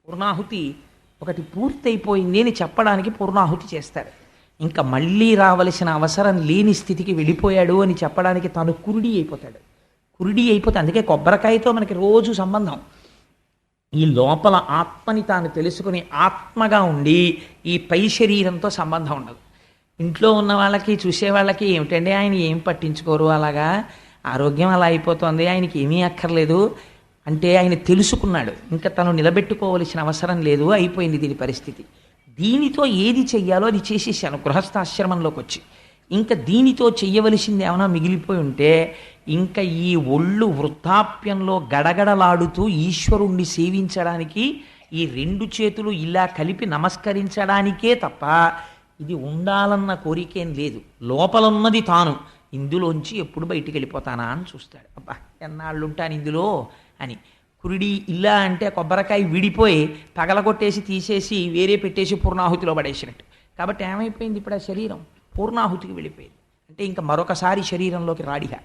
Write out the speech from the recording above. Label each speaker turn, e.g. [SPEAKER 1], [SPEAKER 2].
[SPEAKER 1] పూర్ణాహుతి ఒకటి పూర్తయిపోయింది అని చెప్పడానికి పూర్ణాహుతి చేస్తారు. ఇంకా మళ్ళీ రావలసిన అవసరం లేని స్థితికి వెళ్ళిపోయాడు అని చెప్పడానికి తను కురుడి అయిపోతాడు. కురుడి అయిపోతే అందుకే కొబ్బరికాయతో మనకి రోజు సంబంధం. ఈ లోపల ఆత్మని తాను తెలుసుకుని ఆత్మగా ఉండి ఈ పై శరీరంతో సంబంధం ఉండదు. ఇంట్లో ఉన్న వాళ్ళకి చూసే వాళ్ళకి ఏమిటండి ఆయన ఏం పట్టించుకోరు, అలాగా ఆరోగ్యం అలా అయిపోతుంది, ఆయనకి ఏమీ అక్కర్లేదు అంటే ఆయన తెలుసుకున్నాడు. ఇంకా తను నిలబెట్టుకోవలసిన అవసరం లేదు, అయిపోయింది దీని పరిస్థితి. దీనితో ఏది చెయ్యాలో అది చేసేసాను గృహస్థాశ్రమంలోకి వచ్చి. ఇంకా దీనితో చెయ్యవలసింది ఏమైనా మిగిలిపోయి ఉంటే ఇంకా ఈ ఒళ్ళు వృద్ధాప్యంలో గడగడలాడుతూ ఈశ్వరుణ్ణి సేవించడానికి ఈ రెండు చేతులు ఇలా కలిపి నమస్కరించడానికే తప్ప ఇది ఉండాలన్న కోరికేం లేదు. లోపలున్నది తాను, ఇందులోంచి ఎప్పుడు బయటికి వెళ్ళిపోతానా అని చూస్తాడు. అబ్బా ఎన్నాళ్ళు ఉంటాను ఇందులో అని. కురిడి ఇలా అంటే కొబ్బరికాయ విడిపోయి పగలగొట్టేసి తీసేసి వేరే పెట్టేసి పూర్ణాహుతిలో పడేసినట్టు. కాబట్టి ఏమైపోయింది ఇప్పుడు ఆ శరీరం పూర్ణాహుతికి వెళ్ళిపోయింది. అంటే ఇంకా మరొకసారి శరీరంలోకి రాడిగా